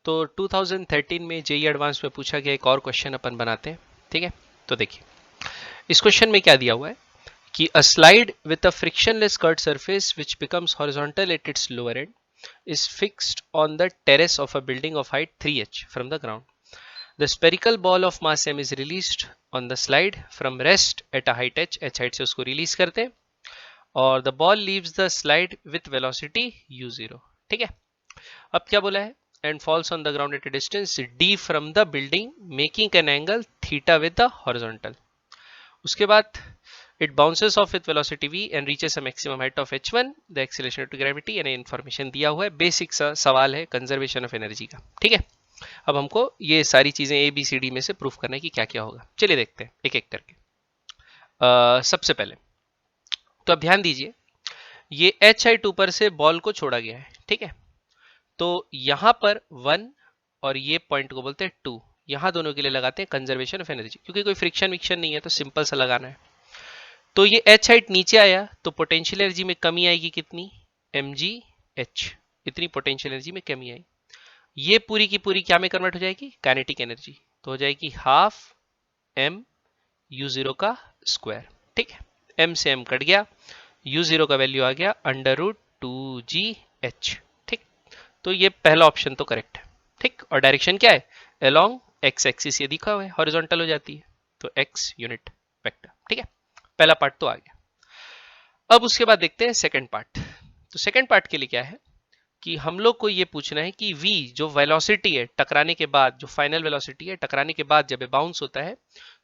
तो 2013 में JEE advance में पूछा गया एक और क्वेश्चन अपन बनाते हैं, ठीक है। तो देखिए इस क्वेश्चन में क्या दिया हुआ है कि अ slide with a frictionless curved surface which becomes horizontal at its lower and is fixed on the terrace of a building of height 3h from the ground. The spherical ball of mass m is released on the slide from rest at a height h height से उसको release करते हैं और the ball leaves the slide with velocity u0, ठीक है। अब क्या बोला है, and falls on the ground at a distance d from the building making an angle theta with the horizontal. उसके बाद it bounces off with velocity v and reaches a maximum height of h1, the acceleration to gravity यानी information दिया हुआ है, basic सा सवाल है conservation of energy का, ठीक है। अब हमको ये सारी चीजें ए बी सी डी में से प्रूफ करना है कि क्या क्या होगा। चलिए देखते हैं एक एक करके। सबसे पहले तो अब ध्यान दीजिए, ये एच हाइट ऊपर से बॉल को छोड़ा गया है, ठीक है। तो यहां पर 1 और ये पॉइंट को बोलते हैं 2, यहां दोनों के लिए लगाते हैं कंजर्वेशन ऑफ एनर्जी, क्योंकि कोई फ्रिक्शन विक्शन नहीं है तो सिंपल सा लगाना है। तो ये एच हाइट नीचे आया तो पोटेंशियल एनर्जी में कमी आएगी कितनी, mgh, इतनी पोटेंशियल एनर्जी में कमी आई। ये पूरी की पूरी क्या में कन्वर्ट हो जाएगी, काइनेटिक एनर्जी, तो हो जाएगी हाफ m u0 का स्क्वायर, ठीक है। m से m कट गया, u0 का वैल्यू आ गया √2gh, ठीक। तो ये पहला ऑप्शन तो करेक्ट है, ठीक। और डायरेक्शन क्या है, अलोंग x एक्सिस, ये दिखा हुआ है, हॉरिजॉन्टल हो जाती है, तो x यूनिट वेक्टर, ठीक है। पहला पार्ट तो आ गया। अब उसके बाद देखते हैं सेकंड पार्ट। तो सेकंड पार्ट के लिए क्या है कि हम लोग को ये पूछना है कि v जो वेलोसिटी है टकराने के बाद, जो फाइनल वेलोसिटी है टकराने के बाद जब बाउंस होता है,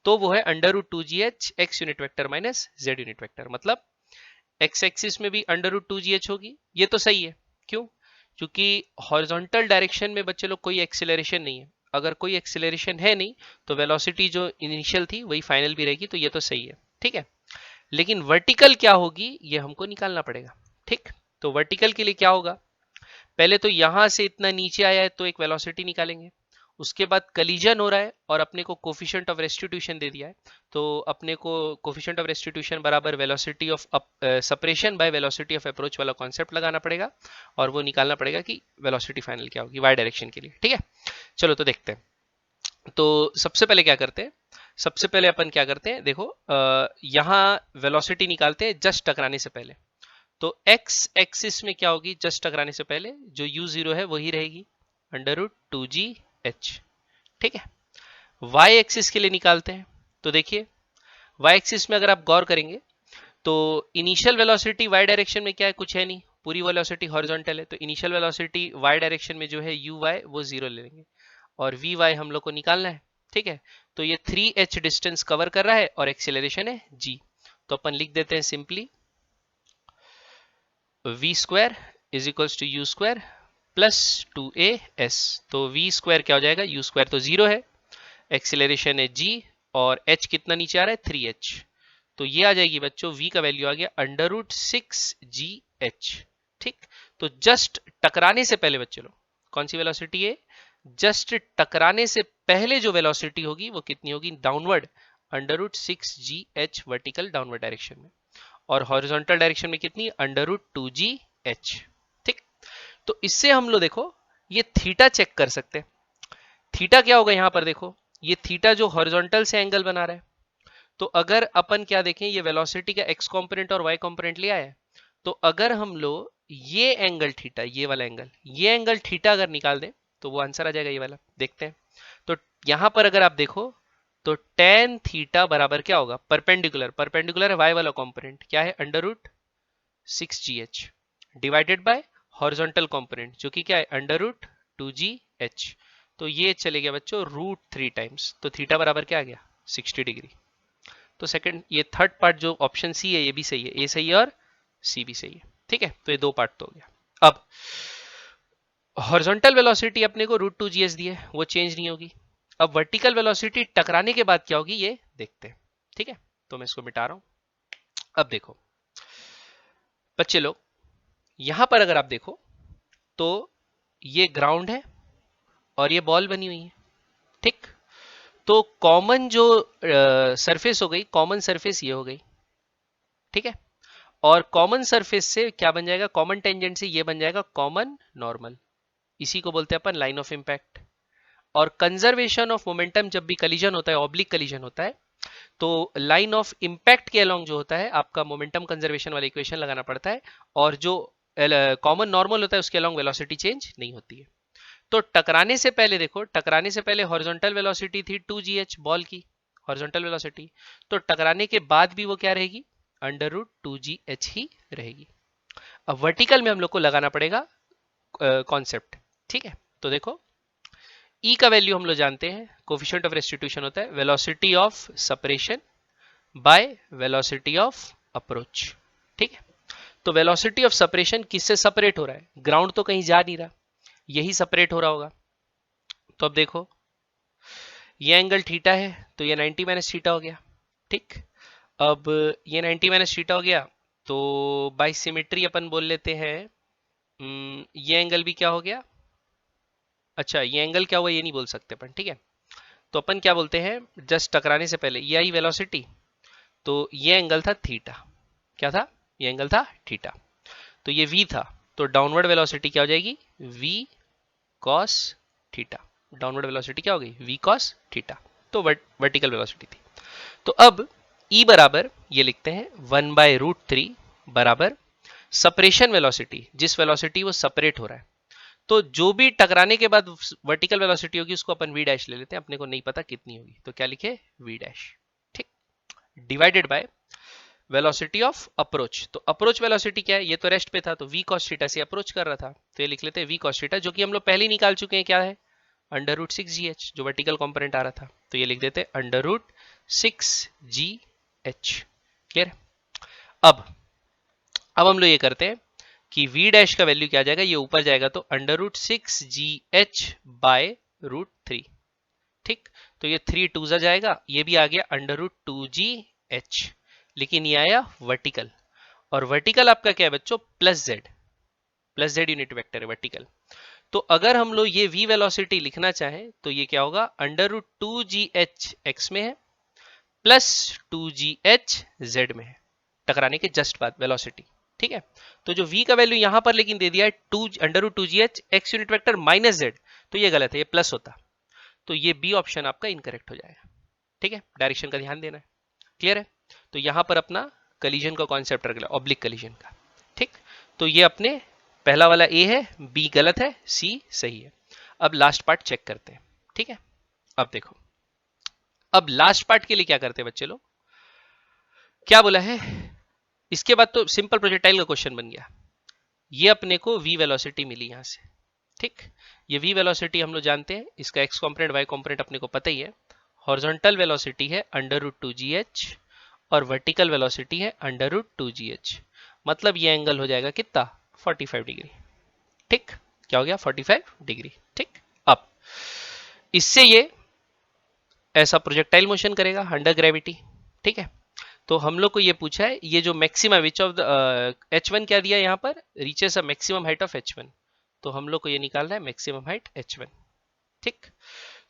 तो वो है √2gh x unit vector minus z unit vector. मतलब x एक्सिस में भी √2gh होगी, ये तो सही है। क्यों, क्योंकि हॉरिजॉन्टल डायरेक्शन में बच्चे लोग कोई एक्सेलरेशन नहीं है, अगर कोई एक्सेलरेशन है नहीं तो वेलोसिटी जो इनिशियल थी वही फाइनल भी रहेगी, तो ये तो सही है, ठीक है। लेकिन वर्टिकल क्या होगी ये हमको निकालना पड़ेगा, ठीक। तो वर्टिकल के लिए क्या होगा, पहले तो यहां से इतना नीचे आया है तो एक वेलोसिटी निकालेंगे, उसके बाद कलीजन हो रहा है और अपने को कोफिशिएंट ऑफ रेस्टिट्यूशन दे दिया है, तो अपने को कोफिशिएंट ऑफ रेस्टिट्यूशन बराबर velocity of separation by velocity of approach वाला कॉन्सेप्ट लगाना पड़ेगा और वो निकालना पड़ेगा कि वेलोसिटी फाइनल क्या होगी वाई डायरेक्शन के लिए, ठीक है। चलो तो देखते हैं। तो सबसे पहले क्या करते हैं, सबसे पहले अपन क्या करते हैं, देखो यहां वेलोसिटी निकालते हैं जस्ट टकराने से पहले। तो x एक्सिस में क्या होगी, जस्ट टकराने से पहले जो u0 है वही रहेगी √2gh, ठीक है। y एक्सिस के लिए निकालते हैं, तो देखिए y एक्सिस में अगर आप गौर करेंगे तो इनिशियल वेलोसिटी y डायरेक्शन में क्या है, कुछ है नहीं, पूरी वेलोसिटी हॉरिजॉन्टल है, तो इनिशियल वेलोसिटी y डायरेक्शन में जो है uy वो 0 ले लेंगे और vy हम लोग को निकालना है, ठीक है। तो ये 3h डिस्टेंस कवर कर रहा है और एक्सेलरेशन है g, तो अपन लिख देते हैं simply v square is equals to u square plus 2as। तो v स्क्वायर क्या हो जाएगा, u स्क्वायर तो 0 है, एक्सेलरेशन है g और h कितना नीचे आ रहा है 3h, तो ये आ जाएगी बच्चों v का वैल्यू आ गया √6gh, ठीक। तो जस्ट टकराने से पहले बच्चे लोग कौन सी वेलोसिटी है, जस्ट टकराने से पहले जो वेलोसिटी होगी वो कितनी होगी, downward √6gh vertical downward direction में, और हॉरिजॉन्टल डायरेक्शन में कितनी √2gh, ठीक। तो इससे हम लोग देखो ये थीटा चेक कर सकते हैं। थीटा क्या होगा, यहां पर देखो ये थीटा जो हॉरिजॉन्टल से एंगल बना रहा है, तो अगर अपन क्या देखें ये वेलोसिटी का एक्स कंपोनेंट और वाई कंपोनेंट लिया है, तो अगर हम लोग ये एंगल थीटा, ये वाला एंगल, ये एंगल थीटा अगर निकाल दें तो वो आंसर आ जाएगा ये वाला, देखते हैं। तो यहां पर अगर आप देखो तो tan थीटा बराबर क्या होगा, परपेंडिकुलर, परपेंडिकुलर है वाई वाला कंपोनेंट क्या है √6gh divided by horizontal component जो कि क्या है √2gh, तो ये चले गया बच्चों √3 टाइम्स, तो थीटा बराबर क्या आ गया 60 डिग्री। तो सेकंड ये थर्ड पार्ट जो ऑप्शन सी है ये भी सही है, ए सही है और सी भी सही है, ठीक है। तो ये दो पार्ट तो हो गया। अब हॉरिजॉन्टल वेलोसिटी अपने को √2gh दी है, वो चेंज नहीं होगी। अब वर्टिकल वेलोसिटी टकराने के बाद क्या होगी ये देखते हैं, ठीक है। तो मैं इसको मिटा रहा हूं। अब देखो बच्चे लोग यहां पर अगर आप देखो तो ये ग्राउंड है और ये बॉल बनी हुई है, ठीक। तो कॉमन जो सरफेस हो गई, कॉमन सरफेस ये हो गई, ठीक है। और कॉमन सरफेस से क्या बन जाएगा, कॉमन टेंजेंट से ये बन जाएगा कॉमन नॉर्मल, इसी को बोलते हैं अपन लाइन ऑफ इम्पैक्ट। और कंजर्वेशन ऑफ मोमेंटम जब भी कलिजन होता है, ऑब्लिक कलिजन होता है, तो लाइन ऑफ इम्पैक्ट के अलोंग जो होता है आपका मोमेंटम कंजर्वेशन वाला इक्वेशन लगाना पड़ता है, और जो कॉमन नॉर्मल होता है उसके अलोंग वेलोसिटी चेंज नहीं होती है। तो टकराने से पहले देखो, टकराने से पहले हॉरिजॉन्टल वेलोसिटी थी 2gh बॉल की, हॉरिजॉन्टल वेलोसिटी। तो टकराने के बाद भी वो क्या रहेगी, √2gh ही रहेगी। अब वर्टिकल में हम लोग को लगाना पड़ेगा कॉन्सेप्ट, ठीक है। तो देखो E का वैल्यू हम लोग जानते हैं, कोफिशिएंट ऑफ रेस्टिट्यूशन होता है velocity of separation by velocity of approach, ठीक है। तो वेलोसिटी ऑफ सेपरेशन किससे सेपरेट हो रहा है, ग्राउंड तो कहीं जा नहीं रहा, यही सेपरेट हो रहा होगा। तो अब देखो ये एंगल थीटा है, तो ये 90 माइनस थीटा हो गया, ठीक। अब ये 90 माइनस थीटा हो गया, तो बाय सिमेट्री अपन बोल लेते हैं ये एंगल भी क्या हो गया, अच्छा ये एंगल क्या हुआ ये नहीं बोल सकते अपन, ठीक है। तो अपन क्या बोलते हैं, जस्ट टकराने से पहले ये आई वेलोसिटी, तो ये एंगल था थीटा, क्या था, ये एंगल था थीटा। तो ये v था, तो डाउनवर्ड वेलोसिटी क्या हो जाएगी, v cos theta. Downward velocity क्या हो गई, v cos थीटा। तो वर्टिकल वेलोसिटी थी। तो अब E बराबर ये लिखते हैं 1/√3 बराबर सेपरेशन वेलोसिटी, जिस वेलोसिटी वो सेपरेट हो रहा है। तो जो भी टकराने के बाद वर्टिकल वेलोसिटी होगी उसको अपन v डैश ले लेते हैं, अपने को नहीं पता कितनी होगी, तो क्या लिखे v डैश, ठीक, divided by velocity of approach. तो अप्रोच वेलोसिटी क्या है, ये तो रेस्ट पे था, तो v cos थीटा से अप्रोच कर रहा था, तो ये लिख लेते हैं v cos थीटा, जो कि हम लोग पहले ही निकाल चुके हैं, क्या है √6gh, जो वर्टिकल कंपोनेंट आ रहा था, तो ये लिख देते हैं √6gh। क्लियर। अब हम लोग ये करते हैं कि v डैश का वैल्यू क्या आ जाएगा, ये ऊपर जाएगा तो √6gh बाय √3, ठीक। तो ये 3 2 जाएगा, ये भी आ गया √2gh, लेकिन ये आया वर्टिकल, और वर्टिकल आपका क्या है बच्चों, प्लस जेड यूनिट वेक्टर है वर्टिकल। तो अगर हम लोग ये v वेलोसिटी लिखना चाहें तो ये क्या होगा, √2gh x में है प्लस 2gh z में है, टकराने के जस्ट बाद वेलोसिटी, ठीक है। तो जो v का वैल्यू यहां पर लेकिन दे दिया है √2gh x unit vector minus Z, तो ये गलत है, ये प्लस होता, तो ये बी ऑप्शन आपका इनकरेक्ट हो जाएगा, ठीक है। डायरेक्शन का ध्यान देना है, क्लियर है। तो यहां पर अपना कलीजन का कॉन्सेप्ट रख लिया, ऑब्लिक कलीजन का, ठीक। तो ये अपने पहला वाला ए है, बी गलत है, सी सही है। अब लास्ट पार्ट चेक करते हैं, ठीक है। अब देखो, अब लास्ट पार्ट के लिए क्या करते हैं बच्चे लोग, क्या बोला है, इसके बाद तो सिंपल प्रोजेक्टाइल का क्वेश्चन बन गया। ये अपने को v वेलोसिटी मिली यहां से, ठीक। ये v वेलोसिटी हम लोग जानते हैं, इसका x कॉम्पोनेंट y कॉम्पोनेंट अपने को पता ही है। हॉरिजॉन्टल वेलोसिटी है √2gh और वर्टिकल वेलोसिटी है √2gh, मतलब ये एंगल हो जाएगा कितना, 45 डिग्री, ठीक। क्या हो गया, 45 डिग्री, ठीक। अब इससे ये ऐसा प्रोजेक्टाइल मोशन करेगा अंडर ग्रेविटी, ठीक है। तो हम लोग को ये पूछा है, ये जो maximum which of the h1 क्या दिया यहाँ पर, reaches a maximum height of h1, तो हम लोग को ये निकालना है मैक्सिमम हाइट h1, ठीक।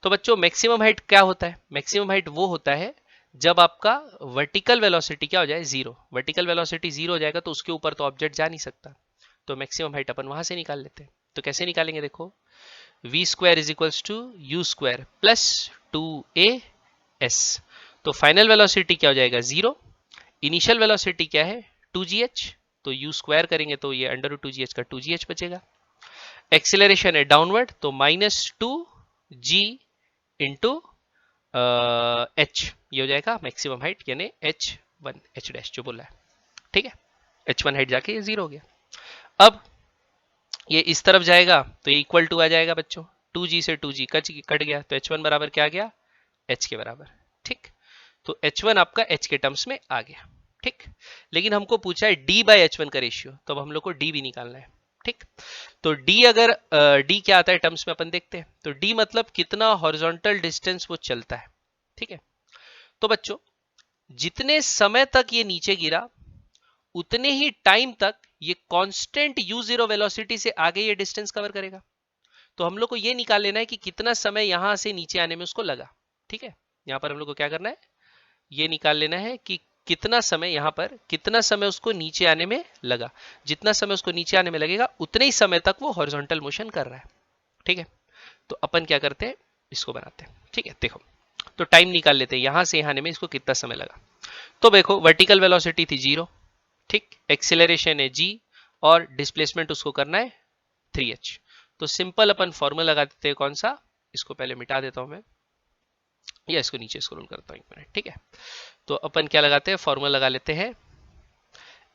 तो बच्चों मैक्सिमम हाइट क्या होता है, मैक्सिमम हाइट वो होता है जब आपका वर्टिकल वेलोसिटी क्या हो जाए, जीरो, वर्टिकल वेलोसिटी जीरो हो जाएगा तो उसके ऊपर तो ऑब्जेक्ट जा नहीं सकता, तो मैक्सिमम हाइट अपन वहां से निकाल लेते हैं। तो कैसे निकालेंगे, देखो v² = u² प्लस 2as, तो फाइनल वेलोसिटी क्या हो जाएगा, जीरो, इनिशियल वेलोसिटी क्या है 2gh, तो u² करेंगे तो ये √2gh का 2gh बचेगा। एक्सेलरेशन है डाउनवर्ड, तो -2g इंटू h, ये हो जाएगा मैक्सिमम हाइट, यानी h1 h डैश जो बोला है, ठीक है। h1 हाइट जाके ये जीरो हो गया। अब ये इस तरफ जाएगा तो ये इक्वल टू आ जाएगा बच्चों, 2g से 2g कट गया, तो h1 बराबर क्या आ गया, h के बराबर, ठीक। तो h1 आपका h के टर्म्स में आ गया, ठीक। लेकिन हमको पूछा है d/h1 का रेशियो, तो अब हम लोग को d भी निकालना है, ठीक। तो d अगर d क्या आता है टर्म्स में अपन देखते हैं, तो d मतलब कितना हॉरिजॉन्टल डिस्टेंस वो चलता है, ठीक है। तो बच्चों जितने समय तक ये नीचे गिरा उतने ही टाइम तक ये कांस्टेंट u0 वेलोसिटी से आगे ये डिस्टेंस कवर करेगा। तो हम लोग को ये निकाल लेना है कि कितना समय यहां से नीचे आने में उसको लगा, ठीक है। यहां पर हम लोग को क्या करना है, ये निकाल लेना है कि कितना समय यहां पर, कितना समय उसको नीचे आने में लगा, जितना समय उसको नीचे आने में लगेगा उतने ही समय तक वो हॉरिजॉन्टल मोशन कर रहा है, ठीक है, तो अपन क्या करते हैं, इसको बनाते हैं। ठीक है, देखो तो टाइम निकाल लेते हैं, यहां से यहां आने में इसको कितना समय लगा। तो देखो वर्टिकल वेलोसिटी थी 0, ठीक, एक्सीलरेशन है g, और डिस्प्लेसमेंट उसको करना है 3h। तो सिंपल अपन फॉर्मूला लगा देते हैं, कौन सा, इसको पहले मिटा देता हूं मैं, या इसको नीचे स्क्रॉल करता हूं 1 मिनट। ठीक है, तो अपन क्या लगाते हैं, फॉर्मूला लगा लेते हैं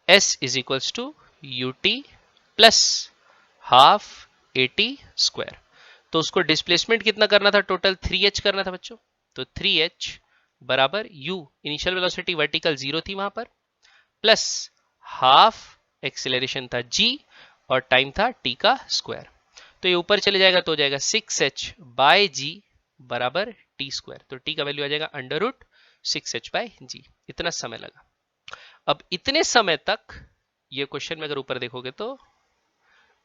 S is equals to ut plus half AT square. तो उसको डिस्प्लेसमेंट कितना करना था, टोटल 3h करना था बच्चों। तो 3h बराबर u, इनिशियल वेलोसिटी वर्टिकल 0 थी वहां पर, प्लस हाफ एक्सीलरेशन था g, और टाइम था t का स्क्वायर। तो ये ऊपर चले जाएगा तो हो जाएगा 6h बाय g बराबर t स्क्वायर। तो t का वैल्यू आ जाएगा under root 6h bye g। इतना समय लगा। अब इतने समय तक, ये क्वेश्चन में अगर ऊपर देखोगे तो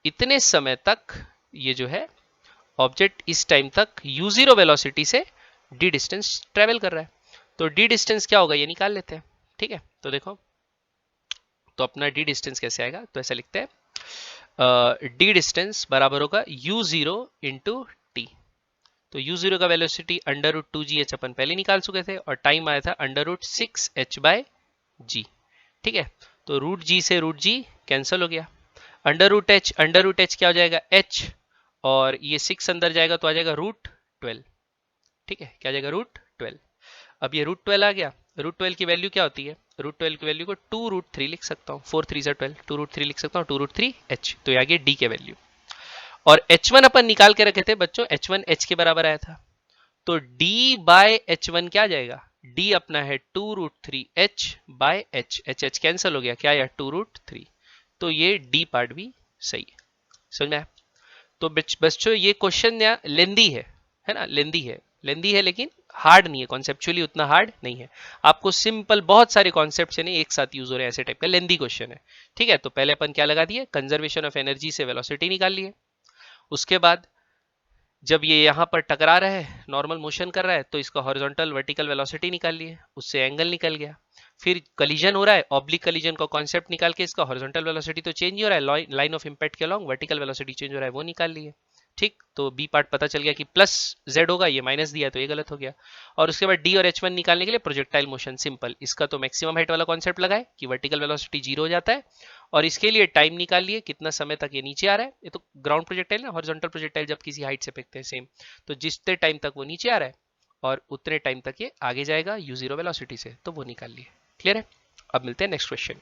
इतने समय तक ये जो है ऑब्जेक्ट इस टाइम तक u0 वेलोसिटी से d डिस्टेंस ट्रेवल कर रहा है। तो d डिस्टेंस क्या होगा ये निकाल लेते हैं। ठीक है, तो देखो तो अपना d डिस्टेंस कैसे आएगा, तो ऐसा लिखते हैं d डिस्टेंस बराबर होगा u0 इंटू टी। तो u0 का वेलोसिटी अंडर रूट 2gh अपन पहले निकाल चुके थे, और टाइम आया था अंडर रूट 6h बाय जी। ठीक है, तो रूट जी से रूट जी कैंसिल हो गया, अंडर रूट एच क्या हो जाएगा h, और ये 6 अंदर जाएगा तो आ जाएगा रूट 12। ठीक है, क्या आ जाएगा रूट 12। अब ये रूट 12 आ गया, रूट 12 की वैल्यू क्या होती है, रूट 12 की वैल्यू को 2 रूट 3 लिख सकता हूँ, 4 3 12, 2 रूट 3 लिख सकता हूँ, 2 रूट 3 h। तो ये आ गया d के वैल्यू। और h1 अपन निकाल के रखे थे बच्चों, h1 h के बराबर आया था, तो d बाय h1 क्या आ जाएगा, d अपना है 2 root 3 h by h cancel हो गया, क्या आया 2 रूट 3। तो ये d पार्ट भी सही है, समझ में आया। तो बच्चों ये क्वेश्चन लेंदी है ना, लेंदी है लेकिन हार्ड नहीं है, कॉन्सेप्चुअली उतना हार्ड नहीं है। आपको सिंपल बहुत सारे कॉन्सेप्ट्स हैं एक साथ यूज हो रहे हैं, ऐसे टाइप का लेंदी क्वेश्चन है। ठीक है, तो पहले अपन क्या लगा दिए, कंजर्वेशन ऑफ एनर्जी से वेलोसिटी निकाल लिए। उसके बाद जब ये यहाँ पर टकरा रहा है, नॉर्मल मोशन कर रहा है, तो इसका हॉरिजॉन्टल वर्टिकल वेलोसिटी निकाल लिए, उससे एंगल निकल गया। फिर कलिजन हो रहा है, ऑब्लिक कलिजन का कॉन्सेप्ट निकाल के इसका हॉरिजॉन्टल वेलोसिटी तो चेंज हो रहा है, लाइन ऑफ इंपैक्ट के अलॉन्ग वर्टिकल वेलोसिटी चेंज हो रहा है, वो निकाल लिए। ठीक, तो बी पार्ट पता चल गया कि प्लस जेड होगा, ये माइनस दिया तो ये गलत हो गया। और उसके बाद डी और एच1 निकालने के लिए प्रोजेक्टाइल मोशन सिंपल, इसका तो मैक्सिमम हाइट वाला कॉन्सेप्ट लगाए कि वर्टिकल वेलोसिटी 0 हो जाता है, और इसके लिए टाइम निकाल लिए कितना समय तक ये नीचे आ रहा है। ये तो ग्राउंड प्रोजेक्टाइल ना, हॉरिजॉन्टल प्रोजेक्टाइल जब किसी हाइट से फेंकते हैं सेम, तो जितने टाइम तक वो नीचे आ रहा है और उतने टाइम तक ये आगे जाएगा u0 वेलोसिटी से, तो वो निकाल लिए। क्लियर है, अब मिलते हैं नेक्स्ट क्वेश्चन।